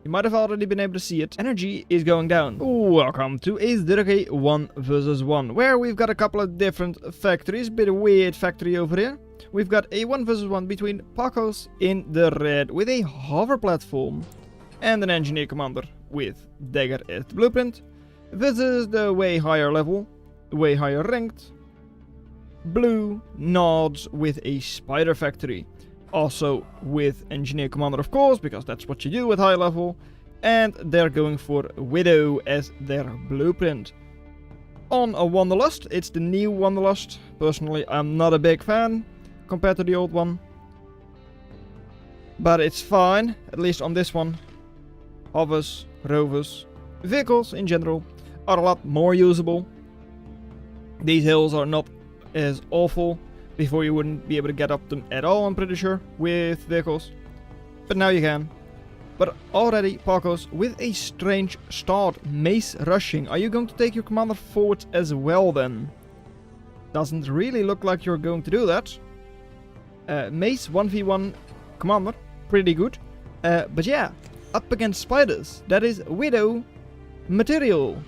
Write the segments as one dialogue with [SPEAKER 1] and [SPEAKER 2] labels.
[SPEAKER 1] You might have already been able to see it. Energy is going down. Welcome to a zerok 1 versus 1, where we've got a couple of different factories. Bit of weird factory over here. We've got a 1 versus 1 between Pacos in the red with a hover platform and an engineer commander with dagger as the blueprint versus the way higher level, way higher ranked blue n0ddz with a spider factory. Also with engineer commander, of course, because that's what you do with high level. And they're going for widow as their blueprint. On a wanderlust, it's the new wanderlust. Personally, I'm not a big fan compared to the old one, but it's fine, at least on this one. Hovers, rovers, vehicles in general are a lot more usable. These hills are not as awful. Before you wouldn't be able to get up them at all, I'm pretty sure, with vehicles. But now you can. But already, Pacos, with a strange start. Mace rushing. Are you going to take your commander forward as well then? Doesn't really look like you're going to do that. Mace 1v1 commander. Pretty good. But yeah, up against spiders. That is widow material.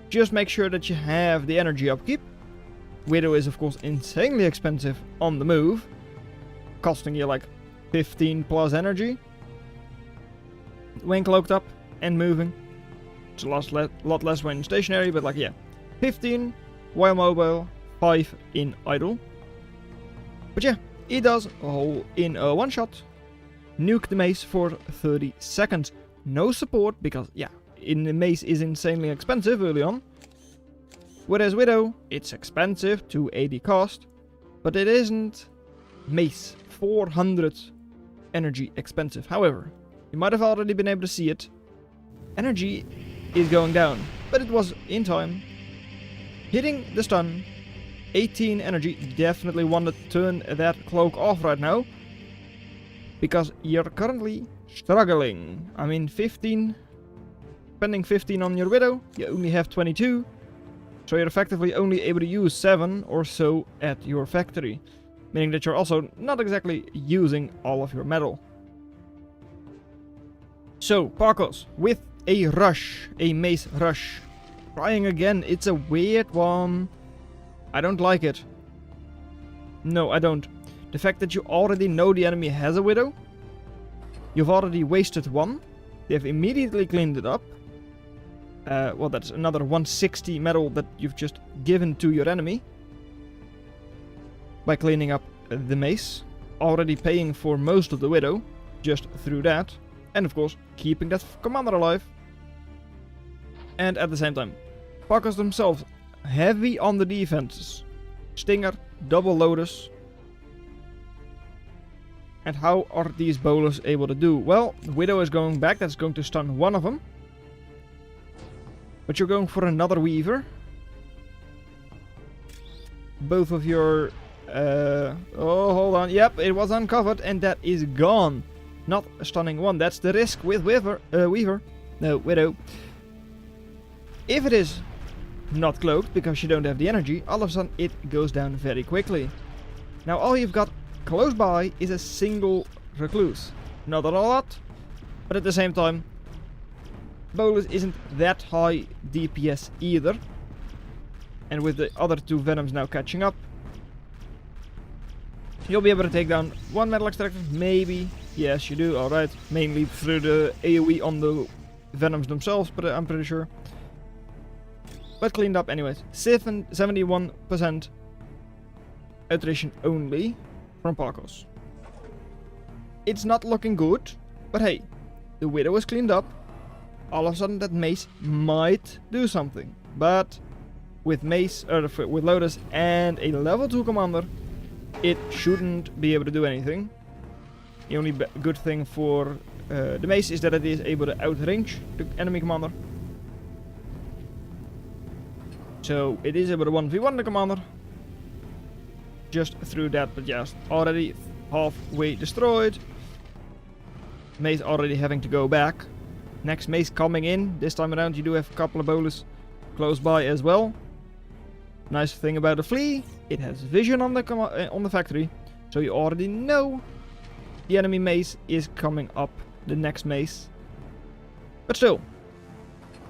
[SPEAKER 1] Just make sure that you have the energy upkeep. Widow is of course insanely expensive on the move, costing you like 15 plus energy when cloaked up and moving. It's a lot less when stationary, but like yeah, 15 while mobile, 5 in idle. But yeah, he does a whole in a one shot. Nuke the mace for 30 seconds. No support because yeah, the mace is insanely expensive early on. Whereas Widow, it's expensive, 280 cost, but it isn't Mace, 400 energy expensive. However, you might have already been able to see it. Energy is going down, but it was in time. Hitting the stun, 18 energy, definitely want to turn that cloak off right now, because you're currently struggling. I mean 15, spending 15 on your Widow, you only have 22. So you're effectively only able to use 7 or so at your factory. Meaning that you're also not exactly using all of your metal. So, Parcos, with a rush, a mace rush. Trying again, it's a weird one. I don't like it. No, I don't. The fact that you already know the enemy has a widow. You've already wasted 1. They've immediately cleaned it up. Well, that's another 160 metal that you've just given to your enemy by cleaning up the mace. Already paying for most of the widow just through that. And of course, keeping that commander alive. And at the same time, Pacos themselves heavy on the defenses. Stinger, double lotus. And how are these bowlers able to do? Well, the widow is going back. That's going to stun one of them. But you're going for another weaver. Both of your... oh, hold on. Yep, it was uncovered and that is gone. Not stunning one. That's the risk with weaver. No, widow. If it is not cloaked because you don't have the energy, all of a sudden it goes down very quickly. Now all you've got close by is a single recluse. Not a lot, but at the same time, Bolus isn't that high DPS either. And with the other 2 Venoms now catching up, you'll be able to take down 1 Metal Extractor, maybe. Yes, you do, alright. Mainly through the AoE on the Venoms themselves, but I'm pretty sure. But cleaned up anyways. 71% attrition only from Pacos. It's not looking good, but hey, the Widow is cleaned up. All of a sudden that Mace might do something. But with Mace, with Lotus and a level 2 commander, it shouldn't be able to do anything. The only good thing for the Mace is that it is able to outrange the enemy commander. So it is able to 1v1 the commander. Just through that, but yes, already halfway destroyed. Mace already having to go back. Next Mace coming in. This time around you do have a couple of bolus close by as well. Nice thing about the flea, it has vision on the factory. So you already know the enemy Mace is coming up the next Mace. But still,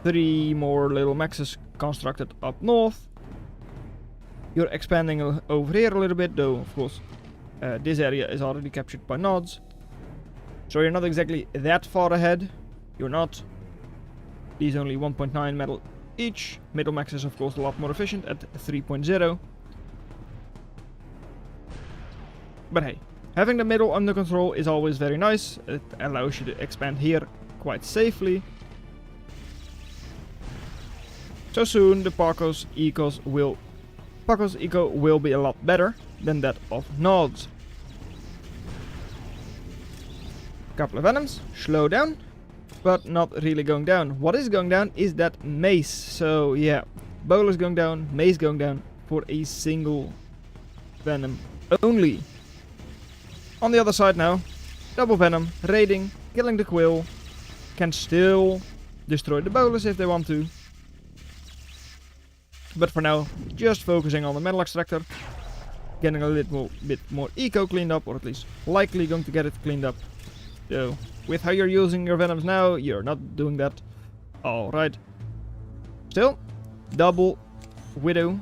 [SPEAKER 1] 3 more little maxes constructed up north. You're expanding over here a little bit, though of course this area is already captured by N0ddz. So you're not exactly that far ahead. You're not. These only 1.9 metal each. Middle max is of course a lot more efficient at 3.0. But hey, having the middle under control is always very nice. It allows you to expand here quite safely. So soon the Parcos eco will be a lot better than that of N0ddz. Couple of venoms, slow down, but not really going down. What is going down is that Mace. So yeah, Bolus going down, Mace going down for a single venom only. On the other side now, double venom, raiding, killing the quill, can still destroy the Bolus if they want to. But for now, just focusing on the metal extractor, getting a little bit more eco cleaned up, or at least likely going to get it cleaned up. So, with how you're using your venoms now, you're not doing that. Alright. Still, double Widow.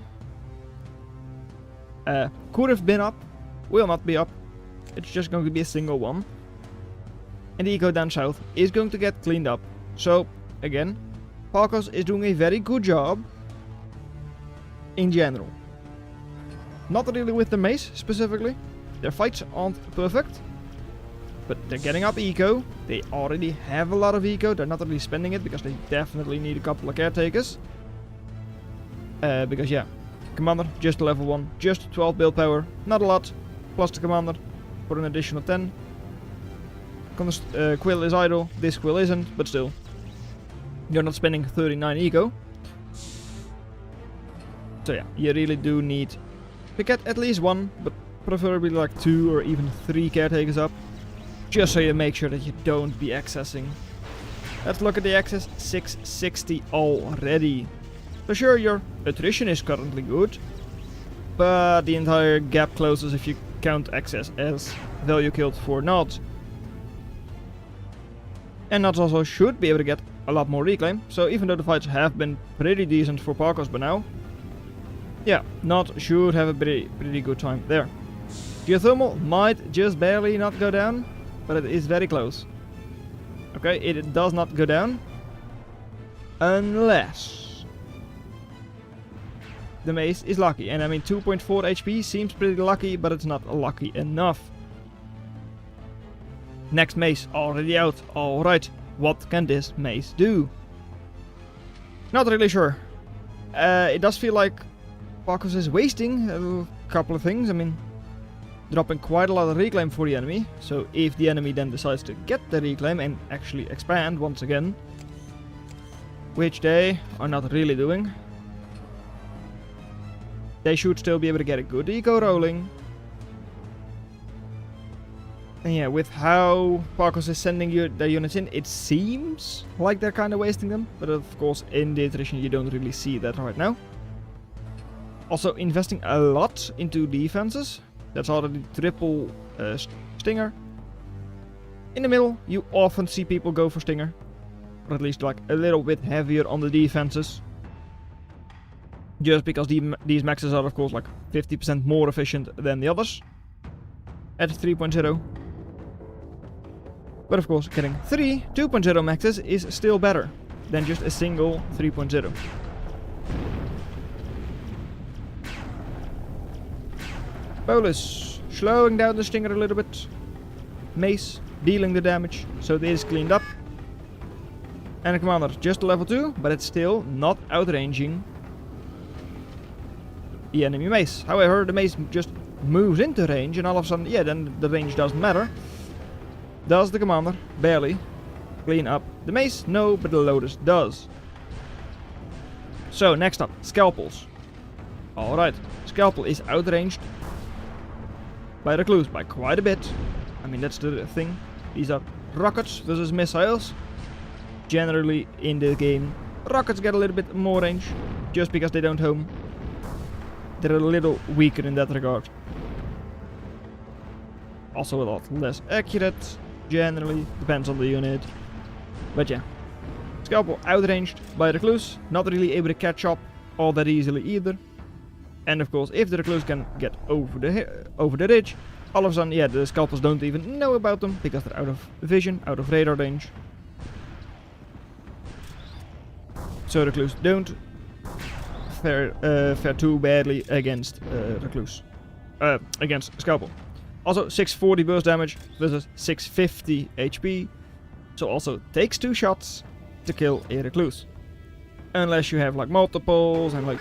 [SPEAKER 1] Could have been up, will not be up. It's just going to be a single one. And the eco down south is going to get cleaned up. So, again, Pacos is doing a very good job in general. Not really with the Mace specifically. Their fights aren't perfect. But they're getting up eco. They already have a lot of eco. They're not really spending it because they definitely need a couple of caretakers. Because yeah, Commander, just level 1, just 12 build power. Not a lot. Plus the Commander for an additional 10. Quill is idle. This Quill isn't, but still. You're not spending 39 eco. So yeah, you really do need to get at least 1, but preferably like 2 or even 3 caretakers up. Just so you make sure that you don't be accessing. Let's look at the access, 660 already. So sure, your attrition is currently good, but the entire gap closes if you count access as value killed for N0ddz. And N0ddz also should be able to get a lot more reclaim, so even though the fights have been pretty decent for Parcos by now, yeah, N0ddz should have a pretty good time there. Geothermal might just barely not go down, but it is very close. Okay, it does not go down. Unless the Mace is lucky. And I mean 2.4 HP seems pretty lucky, but it's not lucky enough. Next Mace already out. Alright, what can this Mace do? Not really sure. It does feel like Pacos is wasting a couple of things. I mean, dropping quite a lot of reclaim for the enemy, so if the enemy then decides to get the reclaim and actually expand once again, which they are not really doing, they should still be able to get a good eco rolling. And yeah, with how Parcos is sending you their units in, it seems like they're kind of wasting them, but of course in the attrition you don't really see that right now. Also investing a lot into defenses. That's already triple Stinger. In the middle, you often see people go for Stinger. Or at least like a little bit heavier on the defenses. Just because these maxes are of course like 50% more efficient than the others. At 3.0. But of course, getting 3 2.0 maxes is still better than just a single 3.0. Bolus, slowing down the Stinger a little bit. Mace, dealing the damage, so this is cleaned up. And a Commander, just level 2, but it's still not outranging the enemy Mace. However, the Mace just moves into range, and all of a sudden, yeah, then the range doesn't matter. Does the Commander barely clean up the Mace? No, but the Lotus does. So, next up, Scalpels. Alright, Scalpel is outranged by Recluse by quite a bit. I mean, that's the thing. These are rockets versus missiles. Generally in the game, rockets get a little bit more range, just because they don't home. They're a little weaker in that regard. Also a lot less accurate, generally, depends on the unit. But yeah, Scalpel outranged by Recluse, not really able to catch up all that easily either. And of course, if the Recluse can get over the ridge, all of a sudden, yeah, the Scalpels don't even know about them because they're out of vision, out of radar range. So Recluse don't fare too badly against Recluse, against Scalpel. Also 640 burst damage versus 650 HP, so also takes 2 shots to kill a Recluse. Unless you have like multiples and like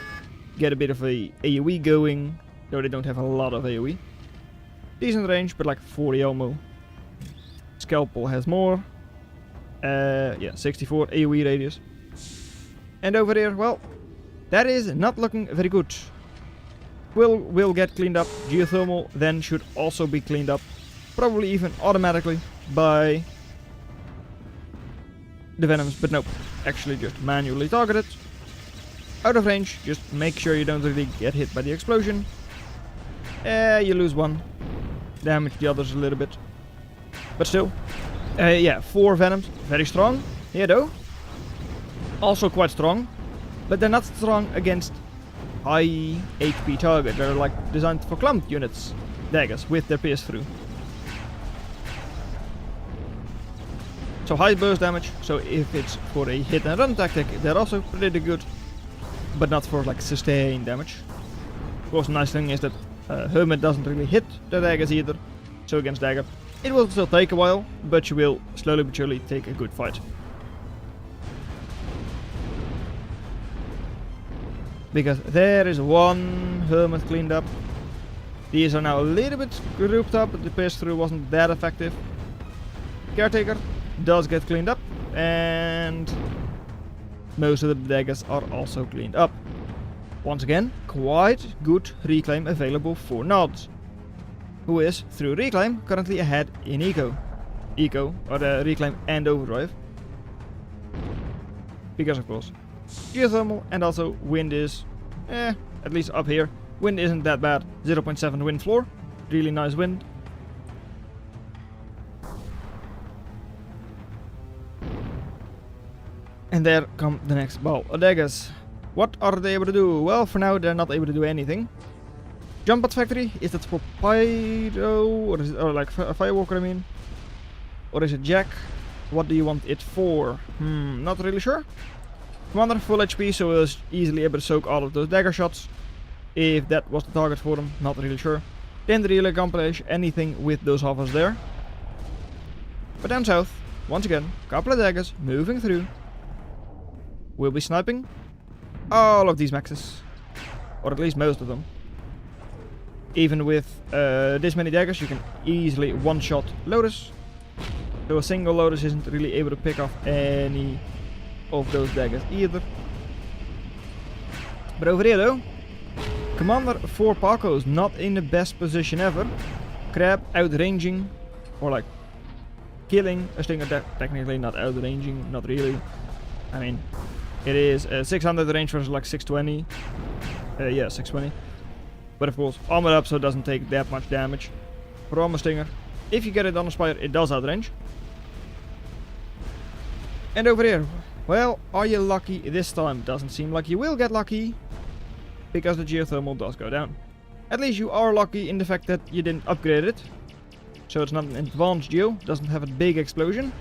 [SPEAKER 1] get a bit of a AoE going, though they don't have a lot of AoE. Decent range, but like 40 ammo. Scalpel has more. Yeah, 64 AoE radius. And over here, well, that is not looking very good. Will get cleaned up. Geothermal then should also be cleaned up. Probably even automatically by the Venoms, but nope. Actually just manually targeted. Out of range, just make sure you don't really get hit by the explosion. You lose 1. Damage the others a little bit. But still. Yeah, 4 Venoms. Very strong. Yeah, though. Also quite strong. But they're not strong against high HP target. They're like designed for clumped units. Daggers with their pierce through. So high burst damage. So if it's for a hit and run tactic, they're also pretty good. But not for like sustained damage. Of course, the nice thing is that Hermit doesn't really hit the daggers either. So against dagger, it will still take a while, but you will slowly but surely take a good fight. Because there is 1 Hermit cleaned up. These are now a little bit grouped up, but the pierce through wasn't that effective. Caretaker does get cleaned up, and most of the daggers are also cleaned up. Once again, quite good reclaim available for N0ddz, who is, through reclaim, currently ahead in eco. Eco, or the reclaim and overdrive. Because of course, geothermal and also wind is, at least up here, wind isn't that bad. 0.7 wind floor, really nice wind. And there come the next ball of daggers. What are they able to do? Well, for now they're not able to do anything. Jump Pad Factory, is that for Pyro, or is it, or like a Firewalker I mean? Or is it Jack? What do you want it for? Not really sure. Commander full HP, so he was easily able to soak all of those dagger shots. If that was the target for them, not really sure. Didn't really accomplish anything with those hovers there. But down south, once again, couple of daggers moving through. We'll be sniping all of these maxes, or at least most of them. Even with this many daggers, you can easily one-shot Lotus. So a single Lotus isn't really able to pick off any of those daggers either. But over here though, Commander for Pacos not in the best position ever. Crab outranging, or like killing a Stinger, technically not outranging, not really. I mean, it is 600 range versus like 620. Yeah, 620. But of course, armored up so it doesn't take that much damage. For Armor Stinger, if you get it on a Spire, it does outrange. And over here, well, are you lucky this time? Doesn't seem like you will get lucky, because the geothermal does go down. At least you are lucky in the fact that you didn't upgrade it. So it's not an advanced geo, doesn't have a big explosion.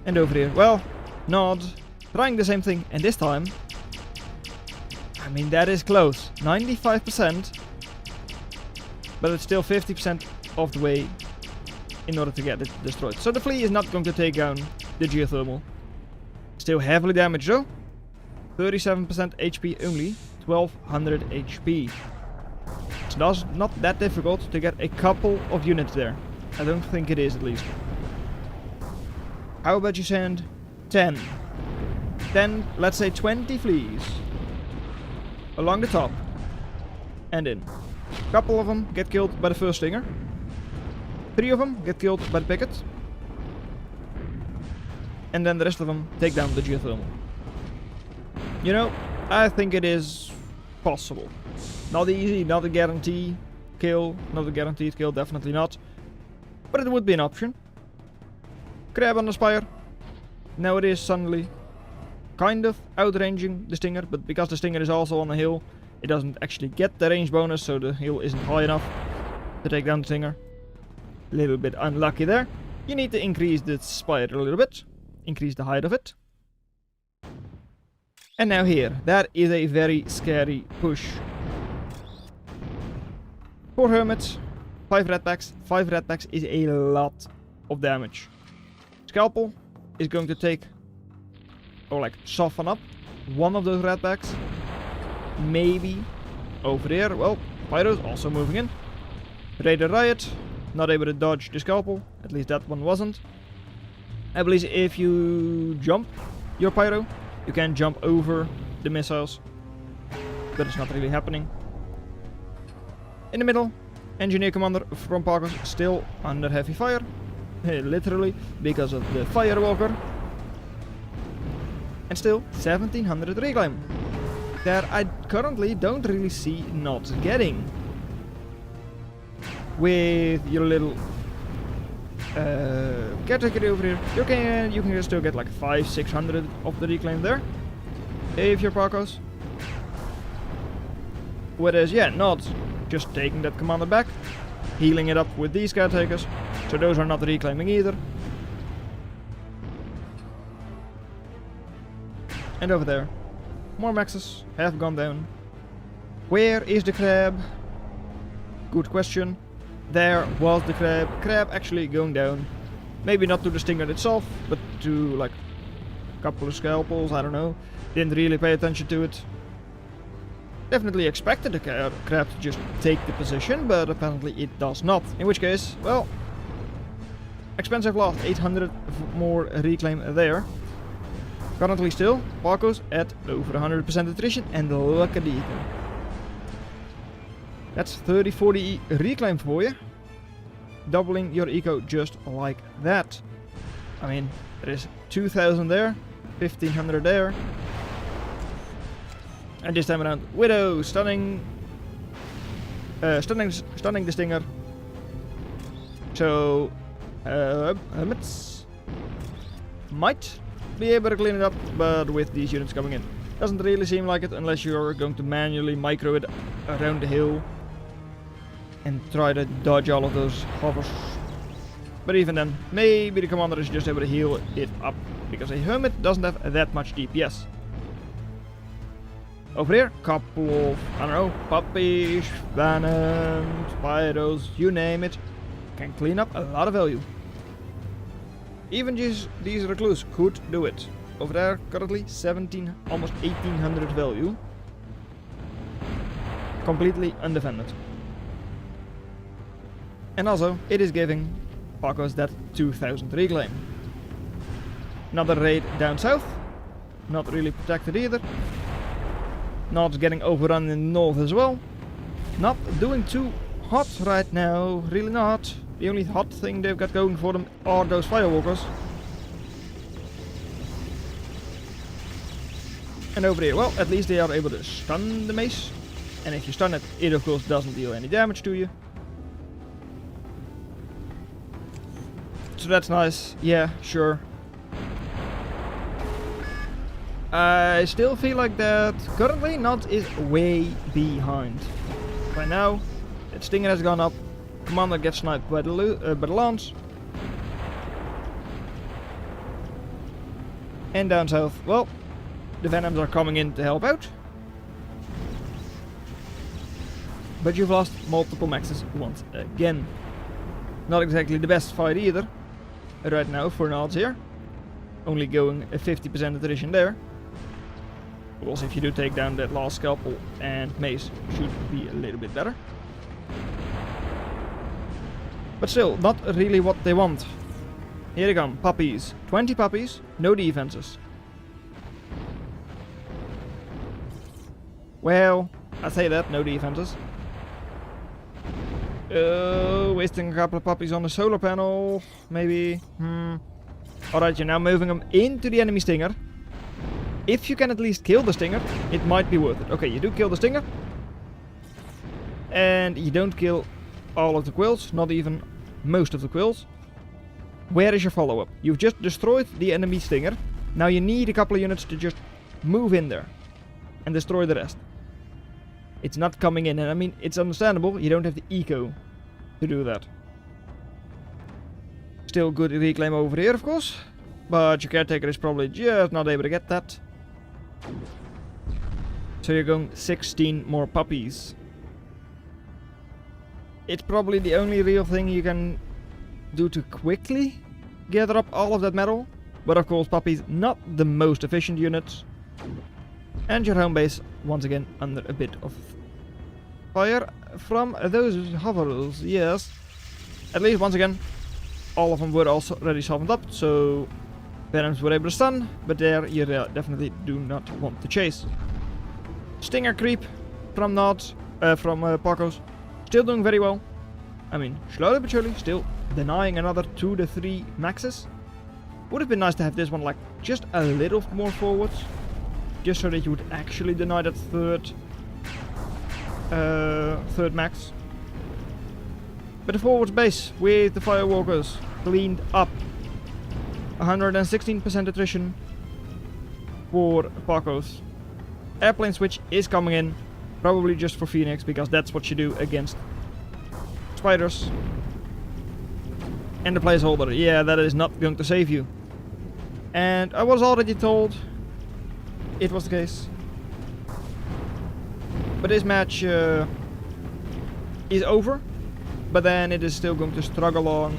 [SPEAKER 1] And over here, well, N0ddz trying the same thing, and this time, I mean, that is close. 95%, but it's still 50% of the way in order to get it destroyed. So the flea is not going to take down the geothermal. Still heavily damaged though. 37% HP only, 1200 HP. It's not that difficult to get a couple of units there. I don't think it is, at least. How about you send 10? 10, let's say 20 fleas along the top and in. A couple of them get killed by the first Stinger. 3 of them get killed by the Picket. And then the rest of them take down the geothermal. You know, I think it is possible. Not easy, not a guarantee kill, not a guaranteed kill, definitely not. But it would be an option. Crab on the Spire. Now it is suddenly kind of outranging the Stinger, but because the Stinger is also on a hill, it doesn't actually get the range bonus, so the hill isn't high enough to take down the Stinger. A little bit unlucky there. You need to increase the spider a little bit, increase the height of it. And now here, that is a very scary push. 4 hermits, 5 redbacks. 5 redbacks is a lot of damage. Scalpel is going to take, or like soften up, one of those redbacks. Maybe over there. Well, Pyro's also moving in. Raider Riot, not able to dodge the Scalpel. At least that one wasn't. I believe if you jump your Pyro, you can jump over the missiles. But it's not really happening. In the middle, Engineer Commander from Pacos still under heavy fire. Literally, because of the Firewalker. And still 1700 reclaim. That I currently don't really see not getting. With your little caretaker over here, you can still get like 500-600 of the reclaim there. If you're Parcos. Whereas, yeah, not just taking that commander back, healing it up with these caretakers. So those are not reclaiming either. And over there, more maxes have gone down. Where is the crab? Good question. There was the crab. Crab actually going down. Maybe not to the Stinger itself, but to like a couple of scalpels, I don't know. Didn't really pay attention to it. Definitely expected the crab to just take the position, but apparently it does not. In which case, well, expensive loss, 800 more reclaim there. Currently still, Pacos at over 100% attrition, and look at the eco. That's 30-40 reclaim for you. Doubling your eco just like that. I mean, there is 2000 there, 1500 there. And this time around, Widow stunning the Stinger. So, Hermits might be able to clean it up, but with these units coming in, doesn't really seem like it unless you're going to manually micro it around the hill and try to dodge all of those hovers. But even then, maybe the commander is just able to heal it up, because a Hermit doesn't have that much DPS. Over here, couple of, I don't know, puppies, venoms, pyros, you name it, can clean up a lot of value. Even these recluse could do it. Over there, currently 17, almost 1800 value. Completely undefended. And also, it is giving Pacos that 2000 reclaim. Another raid down south. Not really protected either. Not getting overrun in the north as well. Not doing too hot right now, really not. The only hot thing they've got going for them are those Firewalkers. And over here, well, at least they are able to stun the Mace. And if you stun it, it of course doesn't deal any damage to you. So that's nice, yeah, sure. I still feel like that currently N0ddz is way behind. Right now, its Stinger has gone up, Commander gets sniped by the lance. And down south, well, the Venoms are coming in to help out. But you've lost multiple maxes once again. Not exactly the best fight either, right now for N0ddz here. Only going a 50% attrition there. Also, if you do take down that last Scalpel and Mace, should be a little bit better. But still, not really what they want. Here they come, puppies. 20 puppies, no defenses. Well, I say that, no defenses. Wasting a couple of puppies on the solar panel, maybe. Alright, you're now moving them into the enemy Stinger. If you can at least kill the Stinger, it might be worth it. Okay, you do kill the Stinger. And you don't kill all of the quills, not even most of the quills. Where is your follow-up? You've just destroyed the enemy Stinger. Now you need a couple of units to just move in there and destroy the rest. It's not coming in, and I mean, it's understandable. You don't have the eco to do that. Still good reclaim over here, of course. But your caretaker is probably just not able to get that. So you're going 16 more puppies. It's probably the only real thing you can do to quickly gather up all of that metal. But of course, puppies not the most efficient units. And your home base, once again, under a bit of fire from those hovers, yes. At least, once again, all of them were also already softened up, so Venoms were able to stun, but there you definitely do not want to chase. Stinger creep from Pacos, still doing very well. I mean, slowly but surely, still denying another 2 to 3 maxes. Would have been nice to have this one like just a little more forwards, just so that you would actually deny that third max. But the forwards base with the firewalkers cleaned up. 116% attrition for Pacos. Airplane switch is coming in, probably just for Phoenix, because that's what you do against spiders. And the placeholder, yeah, that is not going to save you. And I was already told it was the case. But this match is over, but then it is still going to struggle along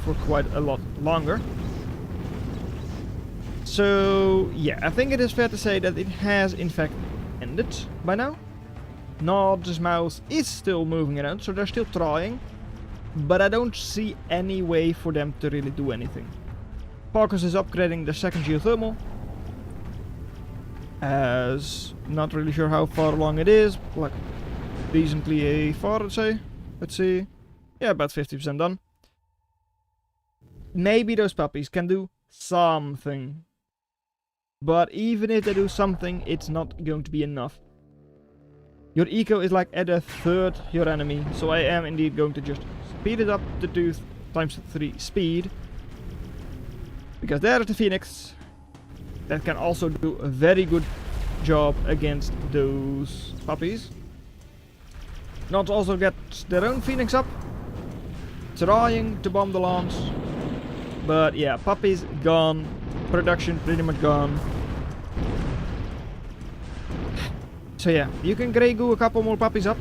[SPEAKER 1] for quite a lot longer. So yeah, I think it is fair to say that it has in fact ended by now. N0dd's mouse is still moving around, so they're still trying, but I don't see any way for them to really do anything. Parcos is upgrading the second geothermal, as not really sure how far along it is, like decently far, I'd say. Let's see, yeah, about 50% done. Maybe those puppies can do something, but even if they do something, it's not going to be enough. Your eco is like at a third your enemy, so I am indeed going to just speed it up to 2 times 3 speed. Because there is the Phoenix that can also do a very good job against those puppies. N0ddz also gets their own Phoenix up, trying to bomb the launch. But yeah, puppies gone, production pretty much gone. So yeah, you can grey goo a couple more puppies up,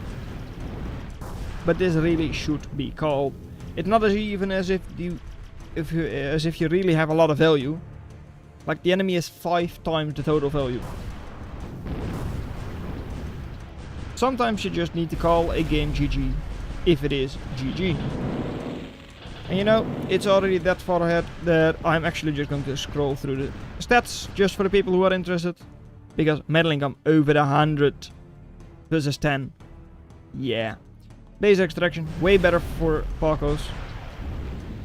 [SPEAKER 1] but this really should be called. It's not as even as if you really have a lot of value. Like the enemy is 5 times the total value. Sometimes you just need to call a game GG, if it is GG. And you know, it's already that far ahead that I'm actually just going to scroll through the stats, just for the people who are interested. Because meddling come over 100 versus 10. Yeah. Base extraction, way better for Pacos.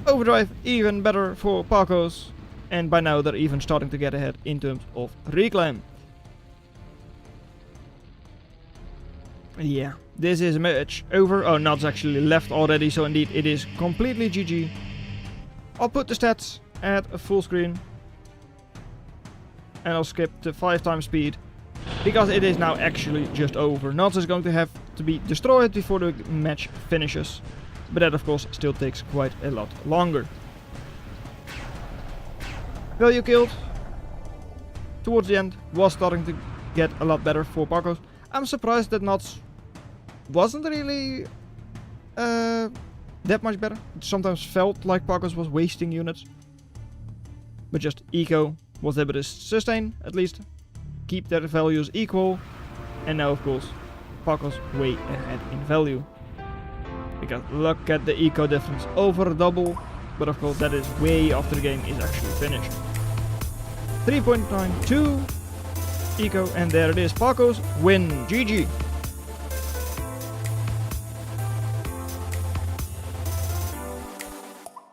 [SPEAKER 1] Overdrive, even better for Pacos. And by now they're even starting to get ahead in terms of reclaim. Yeah, this is a match over. Oh, N0dd's actually left already, so indeed it is completely GG. I'll put the stats at a full screen. And I'll skip to 5 times speed, because it is now actually just over. N0ddz is going to have to be destroyed before the match finishes. But that of course still takes quite a lot longer. Value killed towards the end was starting to get a lot better for Pacos. I'm surprised that N0ddz wasn't really that much better. It sometimes felt like Pacos was wasting units. But just eco was able to sustain, at least keep their values equal. And now of course Pacos way ahead in value. Because look at the eco difference, over double. But of course that is way after the game is actually finished. 3.92 eco, and there it is. Pacos win. GG.